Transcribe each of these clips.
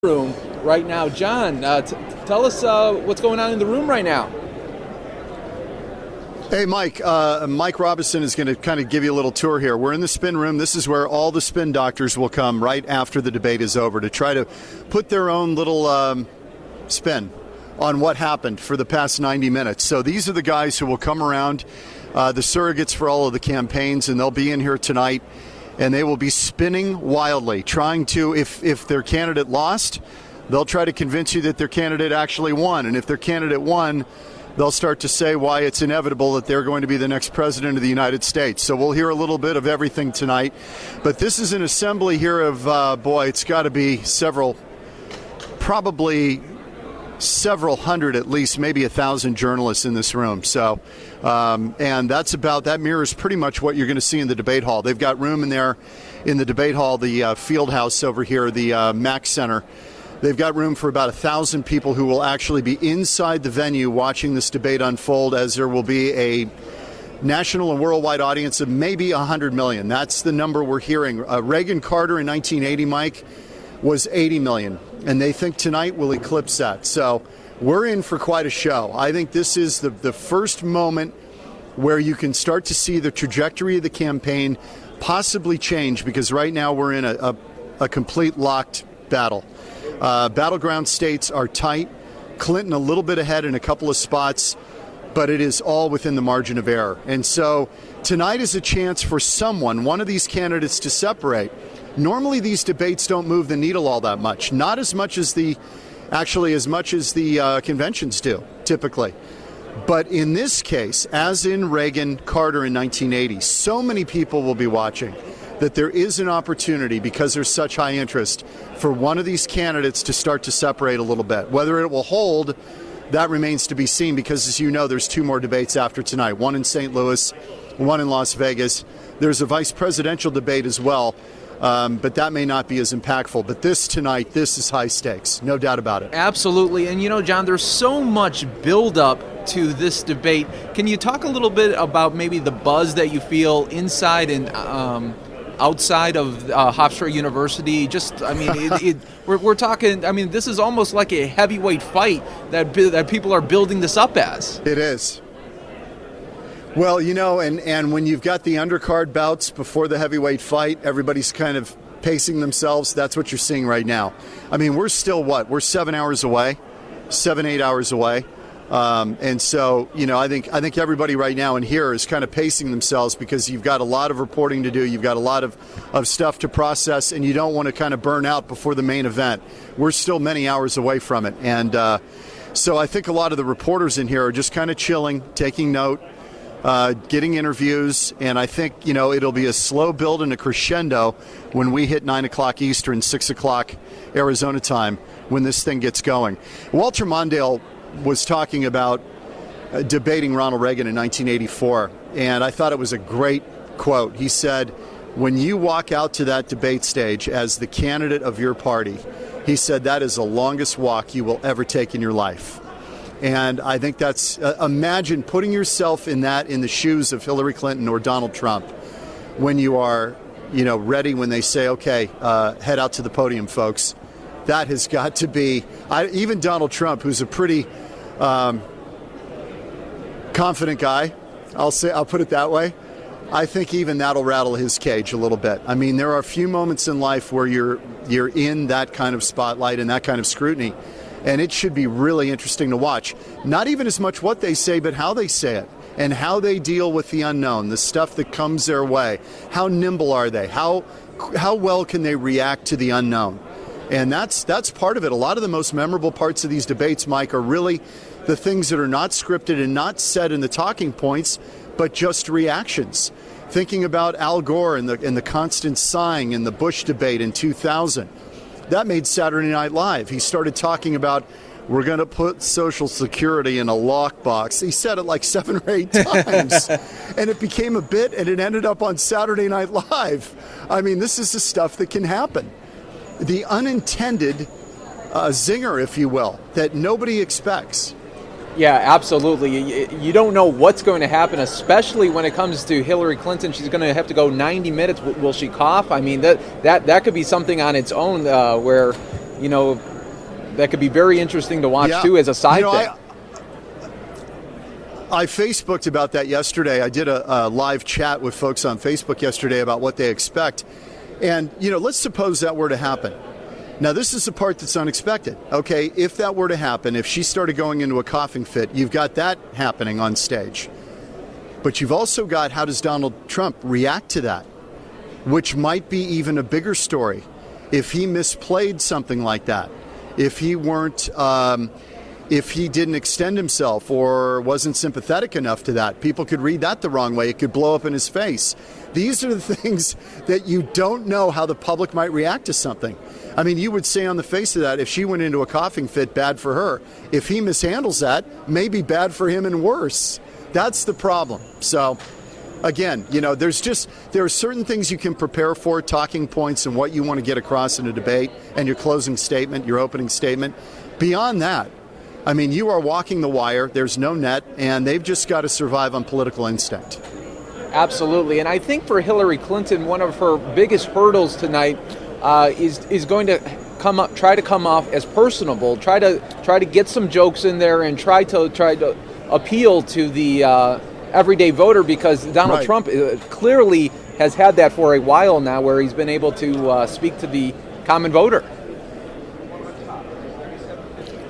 room right now. John, tell us what's going on in the room right now. Hey, Mike. Mike Robinson is going to kind of give you a little tour here. We're in the spin room. This is where all the spin doctors will come right after the debate is over to try to put their own little spin on what happened for the past 90 minutes. So these are the guys who will come around, the surrogates for all of the campaigns, and they'll be in here tonight. And they will be spinning wildly, trying to, if their candidate lost, they'll try to convince you that their candidate actually won. And if their candidate won, they'll start to say why it's inevitable that they're going to be the next president of the United States. So we'll hear a little bit of everything tonight. But this is an assembly here of, it's got to be probably several hundred, at least, maybe 1,000 journalists in this room. So, and that mirrors pretty much what you're going to see in the debate hall. They've got room in there in the debate hall, the field house over here, the Mac Center. They've got room for about 1,000 people who will actually be inside the venue watching this debate unfold, as there will be a national and worldwide audience of maybe 100 million. That's the number we're hearing. Reagan Carter in 1980, Mike, was 80 million. And they think tonight will eclipse that. So we're in for quite a show. I think this is the first moment where you can start to see the trajectory of the campaign possibly change, because right now we're in a complete locked battle. Battleground states are tight. Clinton a little bit ahead in a couple of spots, but it is all within the margin of error. And so tonight is a chance for one of these candidates to separate. Normally these debates don't move the needle all that much, not as much as the conventions do, typically. But in this case, as in Reagan Carter in 1980, so many people will be watching that there is an opportunity, because there's such high interest, for one of these candidates to start to separate a little bit. Whether it will hold, that remains to be seen, because as you know, there's two more debates after tonight, one in St. Louis, one in Las Vegas. There's a vice presidential debate as well. But that may not be as impactful. But this is high stakes, no doubt about it. Absolutely. And, John, there's so much buildup to this debate. Can you talk a little bit about maybe the buzz that you feel inside and outside of Hofstra University? We're talking, this is almost like a heavyweight fight that people are building this up as. It is. Well, and when you've got the undercard bouts before the heavyweight fight, everybody's kind of pacing themselves. That's what you're seeing right now. We're still We're 7 hours away, 8 hours away. And so, I think everybody right now in here is kind of pacing themselves, because you've got a lot of reporting to do. You've got a lot of stuff to process, and you don't want to kind of burn out before the main event. We're still many hours away from it. And so I think a lot of the reporters in here are just kind of chilling, taking note, getting interviews, and I think, it'll be a slow build and a crescendo when we hit 9 o'clock Eastern, 6 o'clock Arizona time, when this thing gets going. Walter Mondale was talking about debating Ronald Reagan in 1984, and I thought it was a great quote. He said, when you walk out to that debate stage as the candidate of your party, he said, that is the longest walk you will ever take in your life. And I think that's, imagine putting yourself in the shoes of Hillary Clinton or Donald Trump, when you are, ready, when they say, okay, head out to the podium, folks. That has got to be, even Donald Trump, who's a pretty confident guy, I'll put it that way. I think even that'll rattle his cage a little bit. There are a few moments in life where you're in that kind of spotlight and that kind of scrutiny. And it should be really interesting to watch. Not even as much what they say, but how they say it, and how they deal with the unknown, the stuff that comes their way. How nimble are they? How well can they react to the unknown? And that's part of it. A lot of the most memorable parts of these debates, Mike, are really the things that are not scripted and not said in the talking points, but just reactions. Thinking about Al Gore and the constant sighing in the Bush debate in 2000. That made Saturday Night Live. He started talking about, we're going to put Social Security in a lockbox. He said it like 7 or 8 times. And it became a bit, and it ended up on Saturday Night Live. This is the stuff that can happen. The unintended zinger, if you will, that nobody expects. Yeah, absolutely. You don't know what's going to happen, especially when it comes to Hillary Clinton. She's going to have to go 90 minutes. Will she cough? That could be something on its own where, that could be very interesting to watch Yeah. too as a side thing. I Facebooked about that yesterday. I did a live chat with folks on Facebook yesterday about what they expect. And, let's suppose that were to happen. Now, this is the part that's unexpected. Okay, if that were to happen, if she started going into a coughing fit, you've got that happening on stage. But you've also got, how does Donald Trump react to that? Which might be even a bigger story. If he misplayed something like that, if he weren't, if he didn't extend himself or wasn't sympathetic enough to that, people could read that the wrong way. It could blow up in his face. These are the things that you don't know how the public might react to something. I mean, you would say on the face of that, if she went into a coughing fit, bad for her. If he mishandles that, maybe bad for him and worse. That's the problem. So, again, there are certain things you can prepare for, talking points and what you want to get across in a debate and your closing statement, your opening statement. Beyond that, I mean, you are walking the wire. There's no net, and they've just got to survive on political instinct. Absolutely. And I think for Hillary Clinton, one of her biggest hurdles tonight is going to try to come off as personable, try to get some jokes in there and try to appeal to the everyday voter, because Donald Trump clearly has had that for a while now, where he's been able to speak to the common voter.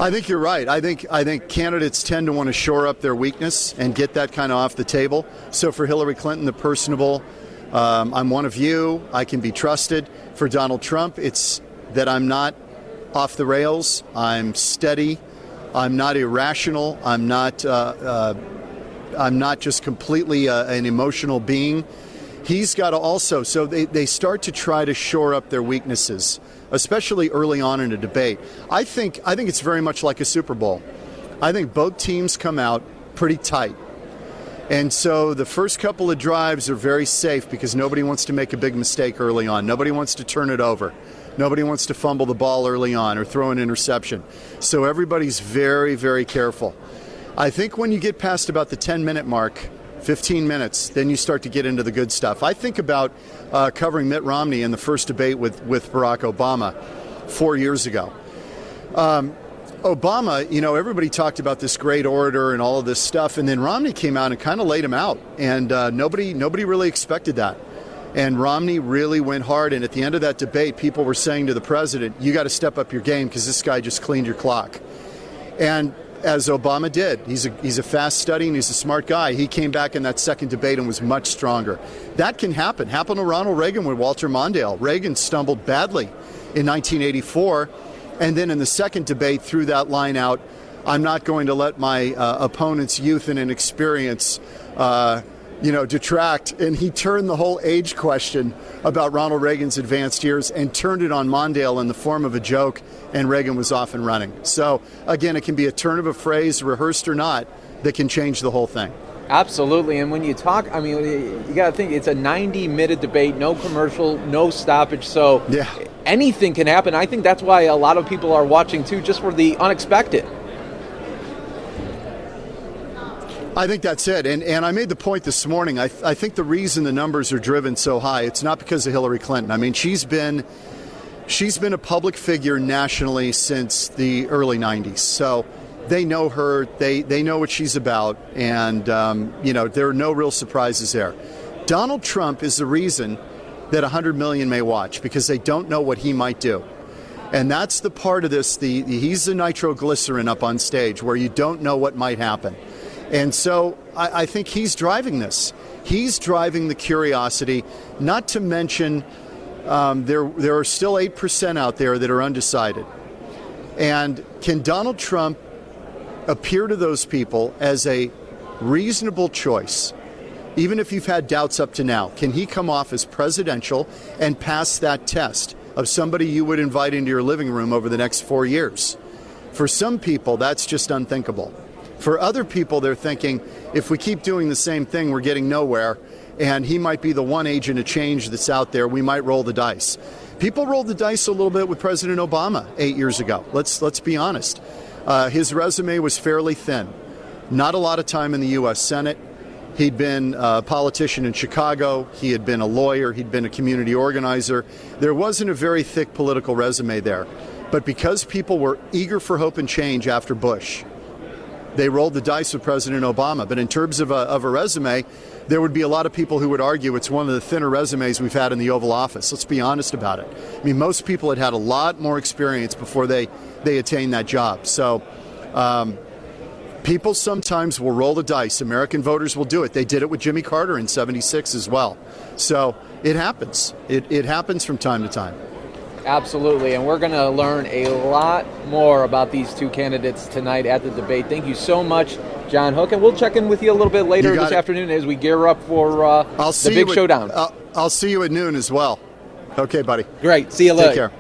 I think you're right. I think candidates tend to want to shore up their weakness and get that kind of off the table. So for Hillary Clinton, the personable, I'm one of you, I can be trusted. For Donald Trump, it's that I'm not off the rails, I'm steady, I'm not irrational, I'm not just completely an emotional being. He's got to also, so they start to try to shore up their weaknesses, especially early on in a debate. I think it's very much like a Super Bowl. I think both teams come out pretty tight. And so the first couple of drives are very safe because nobody wants to make a big mistake early on. Nobody wants to turn it over. Nobody wants to fumble the ball early on or throw an interception. So everybody's very, very careful. I think when you get past about the 10-minute mark, 15 minutes, then you start to get into the good stuff. I think about covering Mitt Romney in the first debate with Barack Obama 4 years ago. Obama, everybody talked about this great orator and all of this stuff, and then Romney came out and kind of laid him out, and nobody really expected that. And Romney really went hard, and at the end of that debate, people were saying to the president, you got to step up your game because this guy just cleaned your clock. And as Obama did, he's a fast study and he's a smart guy. He came back in that second debate and was much stronger. That can happen. Happened to Ronald Reagan with Walter Mondale. Reagan stumbled badly in 1984. And then in the second debate, threw that line out, I'm not going to let my opponent's youth and inexperience, detract. And he turned the whole age question about Ronald Reagan's advanced years and turned it on Mondale in the form of a joke, and Reagan was off and running. So, again, it can be a turn of a phrase, rehearsed or not, that can change the whole thing. Absolutely. And when you talk, I mean, you got to think it's a 90-minute debate, no commercial, no stoppage. So anything can happen. I think that's why a lot of people are watching, too, just for the unexpected. I think that's it. And I made the point this morning. I think the reason the numbers are driven so high, it's not because of Hillary Clinton. I mean, she's been a public figure nationally since the early 90s. So they know her, they know what she's about, and, there are no real surprises there. Donald Trump is the reason that 100 million may watch, because they don't know what he might do. And that's the part of this, he's the nitroglycerin up on stage, where you don't know what might happen. And so I think he's driving this. He's driving the curiosity, not to mention there are still 8% out there that are undecided. And can Donald Trump appear to those people as a reasonable choice, even if you've had doubts up to now? Can he come off as presidential and pass that test of somebody you would invite into your living room over the next 4 years? For some people, that's just unthinkable. For other people, they're thinking, if we keep doing the same thing, we're getting nowhere, and he might be the one agent of change that's out there. We might roll the dice. People rolled the dice a little bit with President Obama 8 years ago. Let's be honest. His resume was fairly thin. Not a lot of time in the U.S. Senate. He'd been a politician in Chicago. He had been a lawyer. He'd been a community organizer. There wasn't a very thick political resume there. But because people were eager for hope and change after Bush, they rolled the dice with President Obama. But in terms of a resume, there would be a lot of people who would argue it's one of the thinner resumes we've had in the Oval Office. Let's be honest about it. I mean, most people had a lot more experience before they attained that job. So people sometimes will roll the dice. American voters will do it. They did it with Jimmy Carter in '76 as well. So it happens. It happens from time to time. Absolutely, and we're going to learn a lot more about these two candidates tonight at the debate. Thank you so much, John Hook, and we'll check in with you a little bit later this afternoon as we gear up for the big showdown. I'll see you at noon as well. Okay, buddy. Great. See you later. Take care.